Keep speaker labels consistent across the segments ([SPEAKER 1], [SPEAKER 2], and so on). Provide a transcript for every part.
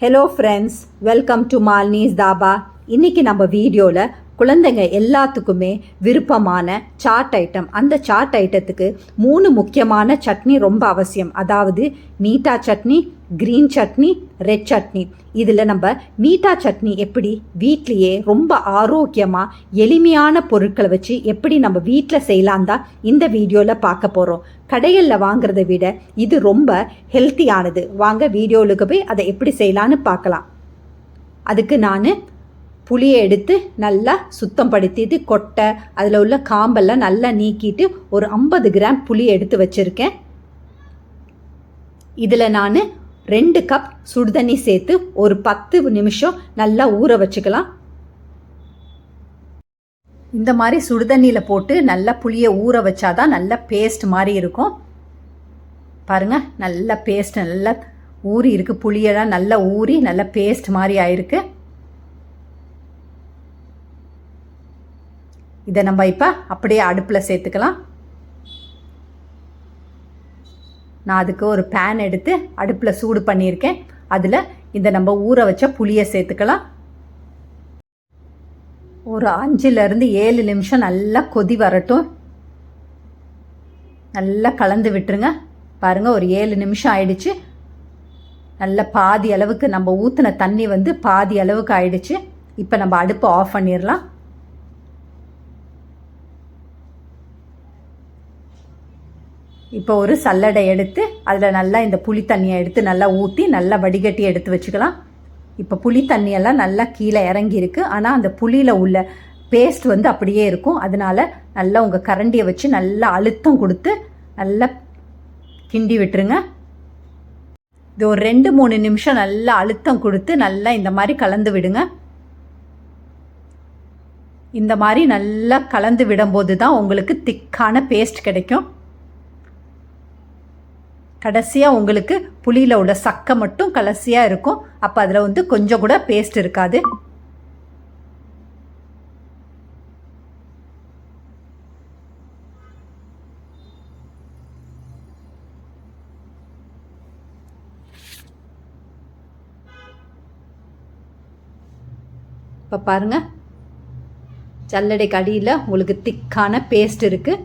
[SPEAKER 1] Hello friends, welcome to Malini's dhaba. இன்றைக்கி நம்ம வீடியோவில் குழந்தைங்க எல்லாத்துக்குமே விருப்பமான சாட் ஐட்டம், அந்த சாட் ஐட்டத்துக்கு 3 முக்கியமான சட்னி ரொம்ப அவசியம். அதாவது மீட்டா சட்னி, க்ரீன் சட்னி, ரெட் சட்னி. இதில் நம்ம மீட்டா சட்னி எப்படி வீட்லேயே ரொம்ப ஆரோக்கியமாக எளிமையான பொருட்களை வச்சு எப்படி நம்ம வீட்டில் செய்யலாம் தான் இந்த வீடியோவில் பார்க்க போகிறோம். கடைகளில் வாங்குறதை விட இது ரொம்ப ஹெல்த்தியானது. வாங்க வீடியோவுக்கு போய் அதை எப்படி செய்யலான்னு பார்க்கலாம். அதுக்கு நான் புளியை எடுத்து நல்லா சுத்தம் படுத்திட்டு கொட்டை அதில் உள்ள காம்பெல்லாம் நல்லா நீக்கிட்டு ஒரு 50 கிராம் புளி எடுத்து வச்சுருக்கேன். இதில் நான் 2 கப் சுடுதண்ணி சேர்த்து ஒரு 10 நிமிஷம் நல்லா ஊற வச்சுக்கலாம். இந்த மாதிரி சுடுதண்ணியில் போட்டு நல்லா புளியை ஊற வச்சாதான் நல்ல பேஸ்ட் மாதிரி இருக்கும். பாருங்கள், நல்ல பேஸ்ட் நல்லா ஊறி இருக்குது. புளியெல்லாம் நல்லா ஊறி நல்ல பேஸ்ட் மாதிரி ஆயிருக்கு. இதை நம்ம இப்போ அப்படியே அடுப்பில் சேர்த்துக்கலாம். நான் அதுக்கு ஒரு பேன் எடுத்து அடுப்பில் சூடு பண்ணியிருக்கேன். அதில் இந்த நம்ம ஊற வச்ச புளியை சேர்த்துக்கலாம். ஒரு 5லேருந்து 7 நிமிஷம் நல்லா கொதி வரட்டும். நல்லா கலந்து விட்டுருங்க. பாருங்கள், ஒரு 7 நிமிஷம் ஆயிடுச்சு. நல்லா பாதி அளவுக்கு நம்ம ஊற்றின தண்ணி பாதி அளவுக்கு ஆயிடுச்சு. இப்போ நம்ம அடுப்பை ஆஃப் பண்ணிடலாம். இப்போ ஒரு சல்லடை எடுத்து அதில் நல்லா இந்த புளி தண்ணியை எடுத்து நல்லா ஊற்றி நல்லா வடிகட்டி எடுத்து வச்சுக்கலாம். இப்போ புளி தண்ணியெல்லாம் நல்லா கீழே இறங்கியிருக்கு. ஆனால் அந்த புளியில் உள்ள பேஸ்ட் அப்படியே இருக்கும். அதனால் நல்லா உங்கள் கரண்டியை வச்சு நல்லா அழுத்தம் கொடுத்து நல்லா கிண்டி விட்டுருங்க. இது ஒரு 2-3 நிமிஷம் நல்லா அழுத்தம் கொடுத்து நல்லா இந்த மாதிரி கலந்து விடுங்க. இந்த மாதிரி நல்லா கலந்து விடும்போது தான் உங்களுக்கு திக்கான பேஸ்ட் கிடைக்கும். கடைசியாக உங்களுக்கு புளியில் உள்ள சக்கை மட்டும் கடைசியாக இருக்கும். அப்போ அதில் கொஞ்சம் கூட பேஸ்ட் இருக்காது. இப்போ பாருங்கள், சல்லடைக்கு அடியில் உங்களுக்கு திக்கான பேஸ்ட் இருக்குது.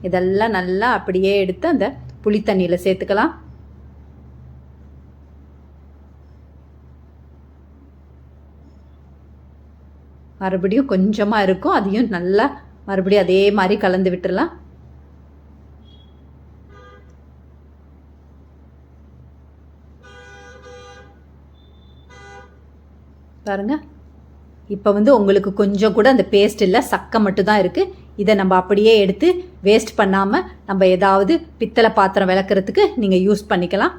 [SPEAKER 1] இதெல்லாம் நல்லா அப்படியே எடுத்து அந்த புளி தண்ணியில் சேர்த்துக்கலாம். மறுபடியும் கொஞ்சமாக இருக்கும், அதையும் நல்லா மறுபடியும் அதே மாதிரி கலந்து விட்டுடலாம். பாருங்க, இப்போ உங்களுக்கு கொஞ்சம் கூட அந்த பேஸ்ட் இல்லை, சக்கை மட்டும்தான் இருக்குது. இதை நம்ம அப்படியே எடுத்து வேஸ்ட் பண்ணாமல் நம்ம ஏதாவது பித்தளை பாத்திரம் விளக்குறதுக்கு நீங்கள் யூஸ் பண்ணிக்கலாம்.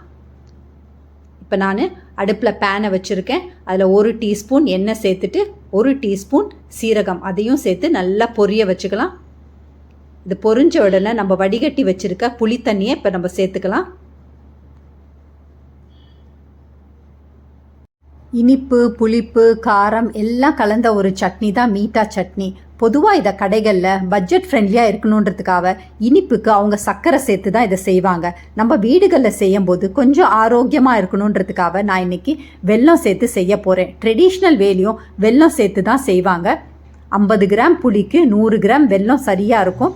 [SPEAKER 1] இப்போ நான் அடுப்பில் பேனை வச்சுருக்கேன். அதில் 1 டீஸ்பூன் எண்ணெய் சேர்த்துட்டு 1 டீஸ்பூன் சீரகம் அதையும் சேர்த்து நல்லா பொரிய வச்சுக்கலாம். இது பொரிஞ்ச உடனே நம்ம வடிகட்டி வச்சுருக்க புளி தண்ணியை இப்போ நம்ம சேர்த்துக்கலாம். இனிப்பு, புளிப்பு, காரம் எல்லாம் கலந்த ஒரு சட்னி தான் மீட்டா சட்னி. பொதுவாக இதை கடைகளில் பட்ஜெட் ஃப்ரெண்ட்லியாக இருக்கணுன்றதுக்காக இனிப்புக்கு அவங்க சர்க்கரை சேர்த்து தான் இதை செய்வாங்க. நம்ம வீடுகளில் செய்யும்போது கொஞ்சம் ஆரோக்கியமாக இருக்கணுன்றதுக்காக நான் இன்றைக்கி வெல்லம் சேர்த்து செய்ய போகிறேன். ட்ரெடிஷ்னல் வேலையும் வெல்லம் சேர்த்து தான் செய்வாங்க. 50 கிராம் புளிக்கு 100 கிராம் வெல்லம் சரியாக இருக்கும்.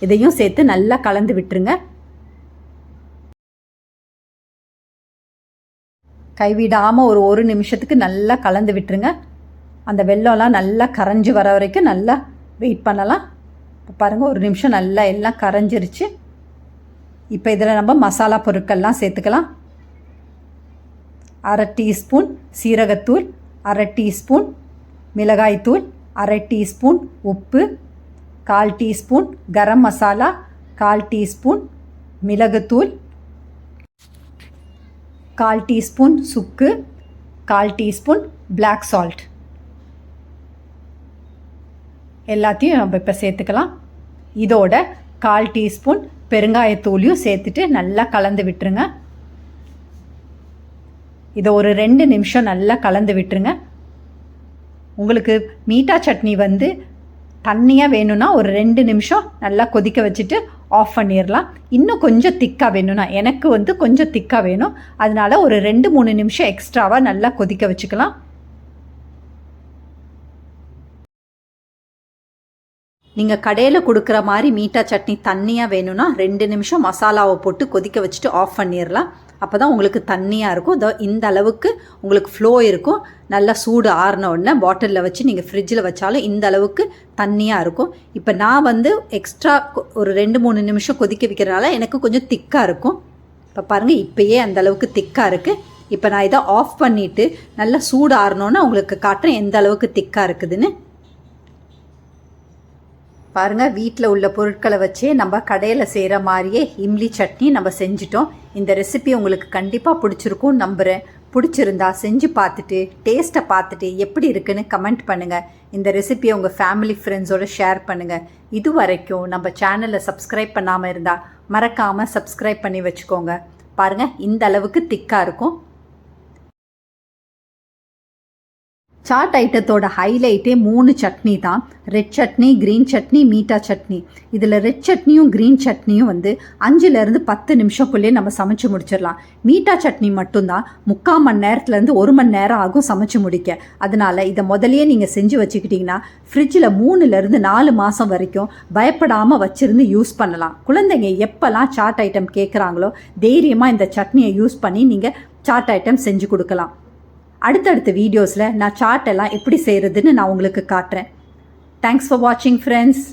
[SPEAKER 1] இதையும் சேர்த்து நல்லா கலந்து விட்டுருங்க. கைவிடாமல் ஒரு 1 நிமிஷத்துக்கு நல்லா கலந்து விட்டுருங்க. அந்த வெல்லம்லாம் நல்லா கரைஞ்சி வர வரைக்கும் நல்லா வெயிட் பண்ணலாம். இப்போ பாருங்கள், 1 நிமிஷம் நல்லா எல்லாம் கரைஞ்சிருச்சு. இப்போ இதில் நம்ம மசாலா பொருட்கள்லாம் சேர்த்துக்கலாம். 1/2 டீஸ்பூன் சீரகத்தூள், 1/2 டீஸ்பூன் மிளகாய்த்தூள், 1/2 டீஸ்பூன் உப்பு, 1/4 டீஸ்பூன் கரம் மசாலா, 1/4 டீஸ்பூன் மிளகுத்தூள், 1/4 டீஸ்பூன் சுக்கு, 1/4 டீஸ்பூன் பிளாக் சால்ட். எல்லாத்தையும் நம்ம இப்போ சேர்த்துக்கலாம். இதோட 1/4 டீஸ்பூன் பெருங்காயத்தூளையும் சேர்த்துட்டு நல்லா கலந்து விட்டுருங்க. இதை ஒரு 2 நிமிஷம் நல்லா கலந்து விட்டுருங்க. உங்களுக்கு மீட்டா சட்னி தண்ணியாக வேணும்னா ஒரு 2 நிமிஷம் நல்லா கொதிக்க வச்சுட்டு ஆஃப் பண்ணிடலாம். இன்னும் கொஞ்சம் திக்காக வேணும்னா, எனக்கு வந்து கொஞ்சம் திக்காக வேணும், அதனால் ஒரு 2-3 நிமிஷம் எக்ஸ்ட்ராவாக நல்லா கொதிக்க வச்சுக்கலாம். நீங்கள் கடையில் கொடுக்குற மாதிரி மீட்டா சட்னி தண்ணியாக வேணும்னா 2 நிமிஷம் மசாலாவை போட்டு கொதிக்க வச்சுட்டு ஆஃப் பண்ணிடலாம். அப்போ தான் உங்களுக்கு தண்ணியாக இருக்கும். இந்த அளவுக்கு உங்களுக்கு ஃப்ளோ இருக்கும். நல்லா சூடு ஆறின உடனே பாட்டிலில் வச்சு நீங்கள் ஃப்ரிட்ஜில் வச்சாலும் இந்த அளவுக்கு தண்ணியாக இருக்கும். இப்போ நான் வந்து எக்ஸ்ட்ரா ஒரு 2-3 நிமிஷம் கொதிக்க வைக்கிறனால எனக்கு கொஞ்சம் திக்காக இருக்கும். இப்போ பாருங்கள், இப்போயே அந்த அளவுக்கு திக்காக இருக்குது. இப்போ நான் இதை ஆஃப் பண்ணிவிட்டு நல்லா சூடு ஆறினோன்னு உங்களுக்கு காட்டுறேன் எந்த அளவுக்கு திக்காக இருக்குதுன்னு. பாருங்கள், வீட்டில் உள்ள பொருட்களை வச்சே நம்ம கடையில் செய்கிற மாதிரியே இம்லி சட்னி நம்ம செஞ்சிட்டோம். இந்த ரெசிபி உங்களுக்கு கண்டிப்பாக பிடிச்சிருக்கும் நம்புகிறேன். பிடிச்சிருந்தா செஞ்சு பார்த்துட்டு டேஸ்ட்டை பார்த்துட்டு எப்படி இருக்குன்னு கமெண்ட் பண்ணுங்கள். இந்த ரெசிபியை உங்கள் ஃபேமிலி ஃப்ரெண்ட்ஸோடு ஷேர் பண்ணுங்கள். இது வரைக்கும் நம்ம சேனலை சப்ஸ்கிரைப் பண்ணாமல் இருந்தால் மறக்காமல் சப்ஸ்கிரைப் பண்ணி வச்சுக்கோங்க. பாருங்கள், இந்த அளவுக்கு திக்காக இருக்கும். சாட் ஐட்டத்தோட ஹைலைட்டே 3 சட்னி தான். Red chutney, green chutney, meetha chutney. இதில் ரெட் சட்னியும் க்ரீன் சட்னியும் வந்து 5லேருந்து 10 நிமிஷக்குள்ளே நம்ம சமைச்சு முடிச்சிடலாம். மீட்டா சட்னி மட்டும்தான் 3/4 மணி நேரத்துலேருந்து 1 மணி நேரம் ஆகும் சமைச்சு முடிக்க. அதனால் இதை முதலையே நீங்கள் செஞ்சு வச்சுக்கிட்டிங்கன்னா ஃப்ரிட்ஜில் 3லேருந்து 4 மாதம் வரைக்கும் பயப்படாமல் வச்சுருந்து யூஸ் பண்ணலாம். குழந்தைங்க எப்போல்லாம் சாட் ஐட்டம் கேட்குறாங்களோ தைரியமாக இந்த சட்னியை யூஸ் பண்ணி நீங்கள் சாட் ஐட்டம் செஞ்சு கொடுக்கலாம். அடுத்தடுத்த வீடியோஸில் நான் சாட் எல்லாம் எப்படி செய்கிறதுன்னு நான் உங்களுக்கு காட்டுறேன். தேங்க்ஸ் ஃபார் வாட்சிங் ஃப்ரெண்ட்ஸ்.